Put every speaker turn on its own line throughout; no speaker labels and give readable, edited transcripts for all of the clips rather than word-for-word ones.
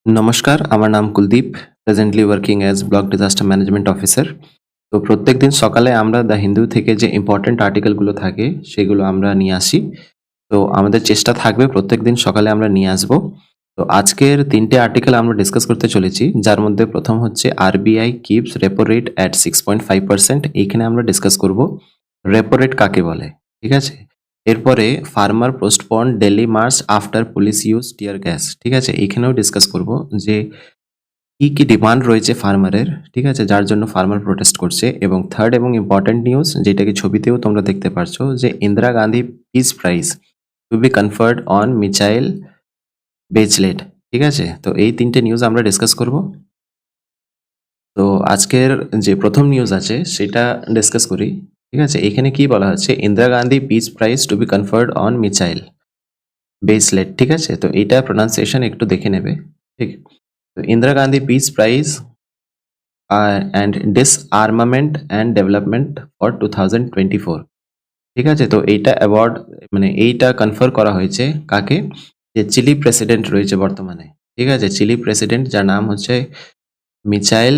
নমস্কার, আমার নাম Kuldeep, presently working as block disaster management officer. তো প্রত্যেকদিন সকালে আমরা দ্য হিন্দু থেকে যে ইম্পর্টেন্ট আর্টিকেলগুলো থাকে সেগুলো আমরা নিয়ে আসি। তো আমাদের চেষ্টা থাকবে প্রত্যেকদিন সকালে আমরা নিয়ে আসবো। তো আজকের ৩ টে আর্টিকেল আমরা ডিসকাস করতে চলেছি। যার মধ্যে ১ম হচ্ছে আরবিআই কিপস রেপো রেট এট 6.5%। এইখানে আমরা ডিসকাস করব রেপো রেট কাকে বলে, ঠিক আছে? এরপরে farmer postponed Delhi march after police use tear gas, ঠিক আছে? এইখানেও ডিসকাস করব যে কি ডিমান্ড রয়েছে ফার্মারের, ঠিক আছে? যার জন্য ফার্মার প্রোটেস্ট করছে। এবং থার্ড এবং ইম্পর্টেন্ট নিউজ যেটাকে ছবিতেও তোমরা দেখতে পারছো যে Indira Gandhi peace prize to be conferred on Michelle Bachelet, ঠিক আছে? তো এই ৩ টে নিউজ আমরা ডিসকাস করব। তো আজকের যে প্রথম নিউজ আছে সেটা ডিসকাস করি, ঠিক আছে? এখানে কি বলা হচ্ছে, Indira Gandhi peace prize to be conferred on Michelle Bachelet, ঠিক আছে? তো এইটা প্রোনাউন্সিয়েশন একটু দেখে নেবে, ঠিক? তো Indira Gandhi peace prize and disarmament and development for 2024, ঠিক আছে? তো এইটা অ্যাওয়ার্ড মানে এইটা কনফার করা হয়েছে কাকে? যে চিলি প্রেসিডেন্ট রয়েছে বর্তমানে, ঠিক আছে? চিলি প্রেসিডেন্ট যার নাম হচ্ছে মিচাইল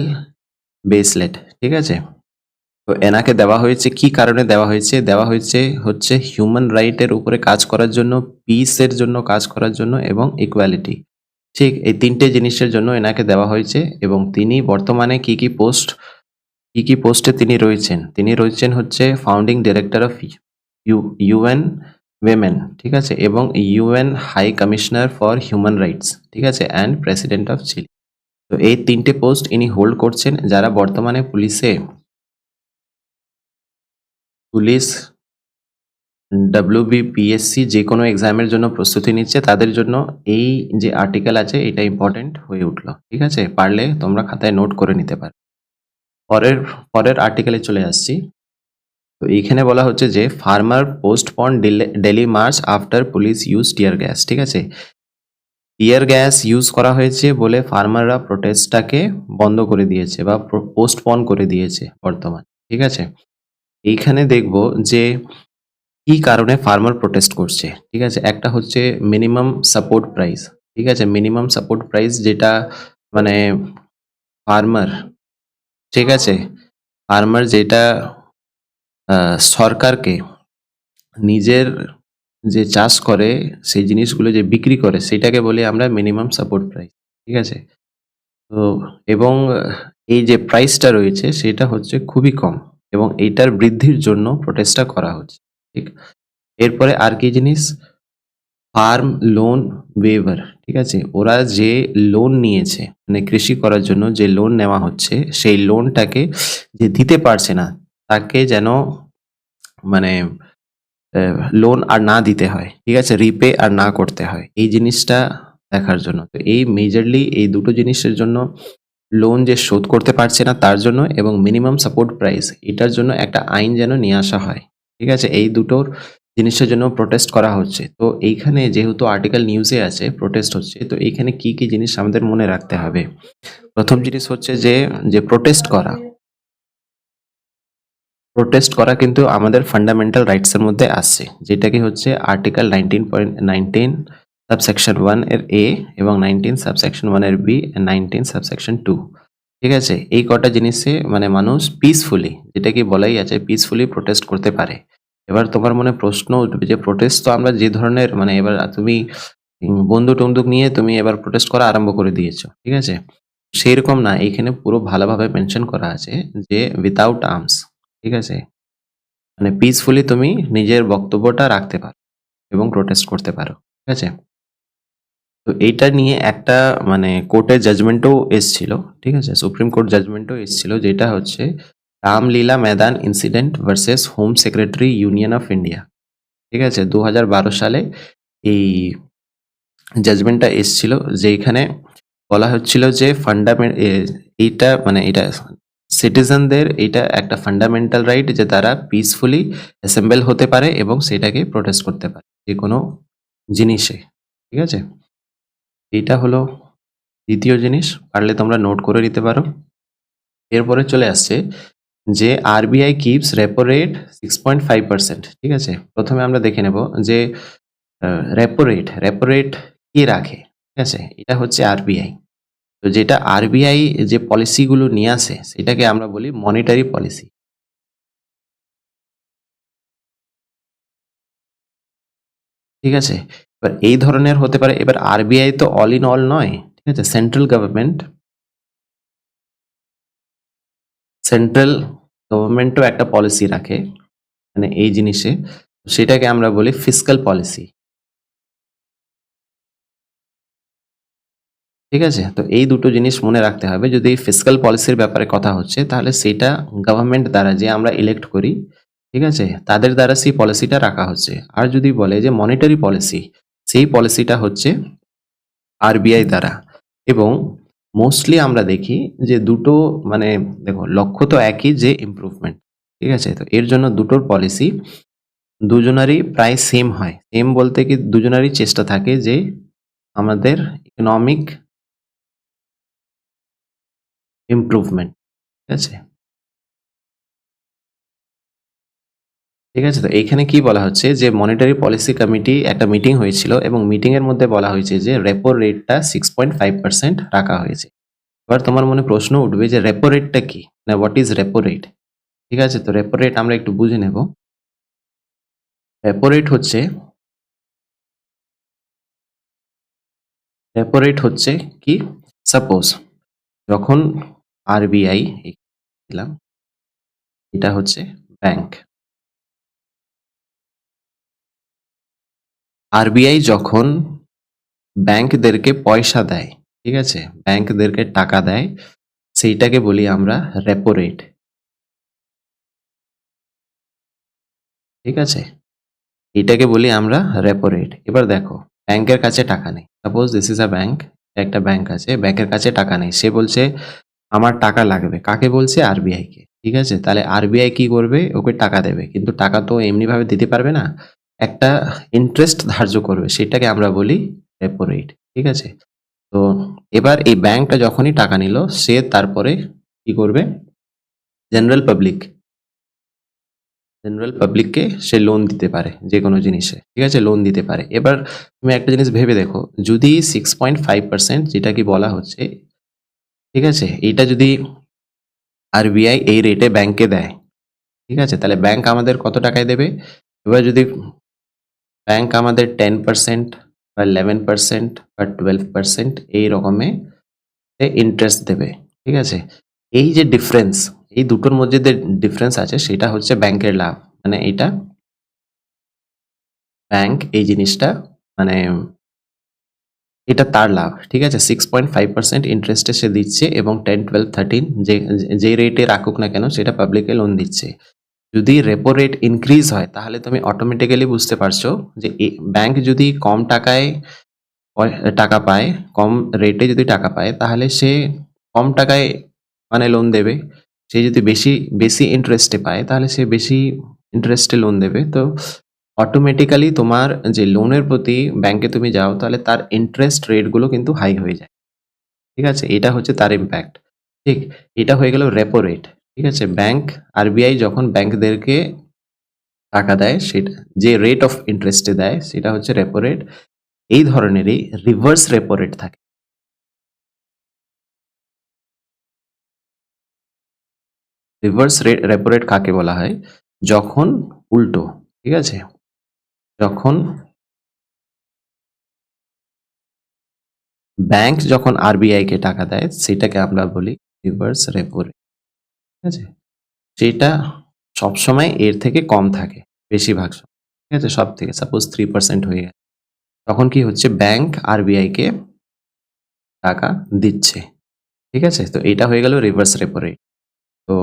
বেসলেট, ঠিক আছে? তো এনাকে দেওয়া হয়েছে কি কারণে দেওয়া হয়েছে? দেওয়া হয়েছে হচ্ছে হিউম্যান রাইটের উপরে কাজ করার জন্য, পিসের জন্য কাজ করার জন্য এবং ইকুয়ালিটি, ঠিক এই ৩ টে জিনিসের জন্য এনাকে দেওয়া হয়েছে। এবং তিনি বর্তমানে কি পোস্টে তিনি রয়েছেন? তিনি রয়েছেন হচ্ছে founding director of UN women, ঠিক আছে? এবং UN high commissioner for human rights, ঠিক আছে? And president of Chile. তো এই ৩ টে পোস্ট ইনি হোল্ড করছেন। যারা বর্তমানে পুলিশ WBPSC যেকোনো এক্সামের জন্য প্রস্তুতি নিচ্ছে তাদের জন্য এই যে আর্টিকেল আছে এটা ইম্পর্টেন্ট হয়ে উঠলো, ঠিক আছে? পারলে তোমরা খাতায় নোট করে নিতে পারো। পরের পরের আর্টিকেলে চলে আসছি। তো এইখানে বলা হচ্ছে যে farmer postpone Delhi march after police use tear gas, ঠিক আছে? টিয়ার গ্যাস ইউজ করা হয়েছে বলে ফার্মাররা প্রোটেস্টটাকে বন্ধ করে দিয়েছে বা পোস্টপন করে দিয়েছে বর্তমান, ঠিক আছে? এইখানে দেখব যে কি কারণে ফার্মার প্রোটেস্ট করছে, ঠিক আছে? একটা হচ্ছে মিনিমাম সাপোর্ট প্রাইস, ঠিক আছে? মিনিমাম সাপোর্ট প্রাইস যেটা মানে ফার্মার, ঠিক আছে? ফার্মার যেটা সরকারকে নিজের যে চাষ করে সেই জিনিসগুলো যে বিক্রি করে সেটাকে বলি আমরা মিনিমাম সাপোর্ট প্রাইস, ঠিক আছে? তো এবং এই যে প্রাইসটা রয়েছে সেটা হচ্ছে খুবই কম এবং এইটার বৃদ্ধির জন্য প্রোটেস্টটা করা হচ্ছে, ঠিক? এরপরে আর কি জিনিস? ফার্ম লোন ওয়েভার, ঠিক আছে? ওরা যে লোন নিয়েছে মানে কৃষি করার জন্য যে লোন নেওয়া হচ্ছে সেই লোনটাকে যে দিতে পারছে না তাকে যেন মানে লোন আর না দিতে হয়, ঠিক আছে? রিপে আর না করতে হয়। এই জিনিসটা দেখার জন্য। তো এই মেজরলি এই দুটো জিনিসের জন্য লোন যে শোধ করতে পারছে না তার জন্য এবং মিনিমাম সাপোর্ট প্রাইস এটার জন্য একটা আইন যেন নিয়ে আসা হয়, ঠিক আছে? এই দুটোর জিনিসের জন্য প্রোটেস্ট করা হচ্ছে। তো এইখানে যেহেতু আর্টিকেল নিউজে আছে প্রোটেস্ট হচ্ছে, তো এইখানে কি জিনিস আমাদের মনে রাখতে হবে? প্রথম জিনিস হচ্ছে যে প্রোটেস্ট করা কিন্তু আমাদের ফান্ডামেন্টাল রাইটস এর মধ্যে আসছে, যেটা কি হচ্ছে আর্টিকেল 19.19 সাবসেকশন 1 এর এ এবং 19 সাবসেকশন 1 এর বি এন্ড 19 সাবসেকশন 2, ঠিক আছে? এই কটা জিনিসে মানে মানুষ পিসফুলি, যেটা কি বলাই আছে, পিসফুলি প্রোটেস্ট করতে পারে। এবার তোমার মনে প্রশ্ন উঠবে যে প্রোটেস্ট তো আমরা যে ধরনের মানে এবার তুমি বন্দুক-টন্দুক নিয়ে তুমি এবার প্রোটেস্ট করা আরম্ভ করে দিয়েছো, ঠিক আছে? সেইরকম না, এইখানে পুরো ভালোভাবে মেনশন করা আছে যে উইথআউট আর্মস, ঠিক আছে? মানে পিসফুলি তুমি নিজের বক্তব্যটা রাখতে পারো এবং প্রোটেস্ট করতে পারো, ঠিক আছে? তো এইটা নিয়ে একটা মানে কোর্টের জাজমেন্টও এসছিল, ঠিক আছে? সুপ্রিম কোর্ট জাজমেন্টও এসছিল, যেটা হচ্ছে Ramlila Maidan incident versus home secretary union of India, ঠিক আছে? 2012 সালে এই জাজমেন্টটা এসছিল, যেখানে বলা হচ্ছিল যে এইটা মানে এটা সিটিজেনদের এটা একটা ফান্ডামেন্টাল রাইট যে তারা পিসফুলি অ্যাসেম্বল হতে পারে এবং সেটাকে প্রোটেস্ট করতে পারে যে কোনো জিনিসে, ঠিক আছে? এইটা হলো দ্বিতীয় জিনিস, পারলে তোমরা নোট করে নিতে পারো। এরপরে চলে আসছে যে আরবিআই কিপস রেপো রেট 6.5%, ঠিক আছে? প্রথমে আমরা দেখে নেব যে রেপো রেট কে রাখে, ঠিক আছে? এটা হচ্ছে আরবিআই, তো যেটা আরবিআই যে পলিসিগুলো নিয়ে আসে সেটাকে আমরা বলি মনিটারি পলিসি। ঠিক আছে? এবার এই ধরনের হতে পারে। এবার আরবিআই তো অল ইন অল নয়। ঠিক আছে? সেন্ট্রাল গভর্নমেন্টও একটা পলিসি রাখে মানে এই জিনিসে। সেটাকে আমরা বলি ফিসক্যাল পলিসি। ঠিক আছে? তো এই দুটো জিনিস মনে রাখতে হবে। যদি ফিসক্যাল পলিসির ব্যাপারে কথা হচ্ছে তাহলে সেটা গভর্নমেন্ট দ্বারা যে আমরা ইলেক্ট করি, ঠিক আছে? তাদের দ্বারা সেই পলিসিটা রাখা হচ্ছে। আর যদি বলে যে মনিটারি পলিসি, সেই পলিসিটা হচ্ছে আরবিআই দ্বারা। এবং মোস্টলি আমরা দেখি যে দুটো মানে দেখো লক্ষ্য তো একই যে ইমপ্রুভমেন্ট। ঠিক আছে? তো এর জন্য দুটোর পলিসি দুজনারই প্রায় সেম হয়। সেম বলতে কি দুজনারই চেষ্টা থাকে যে আমাদের ইকোনমিক ইমপ্রুভমেন্ট। ঠিক আছে? ঠিক আছে? তো এইখানে কি বলা হচ্ছে যে মনিটারি পলিসি কমিটি একটা মিটিং হয়েছিল এবং মিটিং এর মধ্যে বলা হয়েছে যে রেপো রেটটা 6.5% রাখা হয়েছে। এবার তোমার মনে প্রশ্ন উঠবে যে রেপো রেটটা কি? না হোয়াট ইজ রেপো রেট? ঠিক আছে? তো রেপো রেট আমরা একটু বুঝে নেব। রেপো রেট হচ্ছে কি? সাপোজ যখন আরবিআই দিলাম, এটা হচ্ছে ব্যাংক। আরবিআই যখন ব্যাংকদেরকে পয়সা দেয়, ঠিক আছে? ব্যাংকদেরকে টাকা দেয়, সেইটাকে বলি আমরা রেপো রেট। ঠিক আছে? এটাকে বলি আমরা রেপো রেট। এবার দেখো ব্যাংকের কাছে টাকা নেই। Suppose this is a bank. একটা ব্যাংক আছে, ব্যাংকের কাছে টাকা নেই। সে বলছে আমার টাকা লাগবে। কাকে বলছে? আরবিআই কে। ঠিক আছে? তাহলে আরবিআই কি করবে? ওকে টাকা দেবে। কিন্তু টাকা তো এমনিভাবে দিতে পারবে না। একটা ইন্টারেস্ট ধার্য করবে। সেটাকে আমরা বলি রেপো রেট। ঠিক আছে? তো এবার এই ব্যাংকটা যখনই টাকা নিল সে তারপরে কি করবে? জেনারেল পাবলিক জেনারেল পাবলিককে সে লোন দিতে পারে যেকোনো জিনিসে। ঠিক আছে? লোন দিতে পারে। এবার তুমি একটা জিনিস ভেবে দেখো, যদি 6.5% যেটা কি বলা হচ্ছে, ঠিক আছে? এইটা যদি আরবিআই এই রেটে ব্যাংককে দেয়, ঠিক আছে? তাহলে ব্যাংক আমাদের কত টাকায় দেবে? এবার যদি ব্যাংক আমাদের 10% বা 11% বা 12% এই রকমে ইন্টারেস্ট দেবে। ঠিক আছে? এই যে ডিফারেন্স, এই দুটোর মধ্যে যে ডিফারেন্স আছে সেটা হচ্ছে ব্যাংকের লাভ। মানে এটা ব্যাংক এই জিনিসটা মানে এটা তার লাভ। ঠিক আছে? 6.5% ইন্টারেস্টে সে দিচ্ছে এবং 10, 12, 13 যে রেটে রাখুক না কেন সেটা পাবলিককে লোন দিচ্ছে। যদি রেপো রেট ইনক্রিজ হয় তাহলে তুমি অটোমেটিক্যালি বুঝতে পারছো যে ব্যাংক যদি কম টাকায় টাকা পায়, কম রেটে যদি টাকা পায় তাহলে সে কম টাকায় মানে লোন দেবে। সে যদি বেশি ইন্টারেস্টে পায় তাহলে সে বেশি ইন্টারেস্টে লোন দেবে। তো অটোমেটিক্যালি তোমার যে লোনের প্রতি ব্যাংকে তুমি যাও তাহলে তার ইন্টারেস্ট রেট গুলো কিন্তু হাই হয়ে যায়। ঠিক আছে? এটা হচ্ছে তার ইমপ্যাক্ট। ঠিক? এটা হয়ে গেল রেপো রেট। ঠিক আছে? আরবিআই যখন ব্যাংকদেরকে টাকা দেয় সেটা যে রেট অফ ইন্টারেস্টে দেয় সেটা হচ্ছে রেপো রেট। এই ধরনেরই রিভার্স রেপো রেট থাকে। রেপো রেট কাকে বলা হয়? যখন উল্টো, ঠিক আছে? যখন ব্যাংক যখন আরবিআই কে টাকা দেয় সেটাকে আমরা বলি রিভার্স রেপো রেট। ঠিক আছে? যেটা সবসময় এর থেকে কম থাকে বেশিরভাগ সময়। ঠিক আছে? সব থেকে সাপোজ 3% হয়ে গেছে। তখন কি হচ্ছে? ব্যাংক আরবিআই কে টাকা দিচ্ছে। ঠিক আছে? তো এটা হয়ে গেল রিভার্স রেপো রেট। তো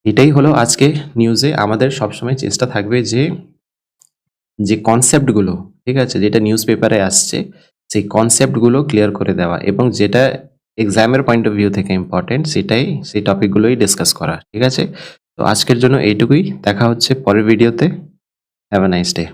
এটাই হলো আজকে নিউজে। আমাদের সবসময় চেষ্টা থাকবে যে কনসেপ্ট গুলো, ঠিক আছে? যেটা নিউজ পেপারে আসছে সেই কনসেপ্ট গুলো ক্লিয়ার করে দেওয়া এবং যেটা এক্সামের পয়েন্ট অফ ভিউ থেকে ইম্পর্টেন্ট সেই টপিক গুলোই ডিসকাস করা। ঠিক আছে? তো আজকের জন্য এইটুকুই। দেখা হচ্ছে পরের ভিডিওতে। Have a nice day.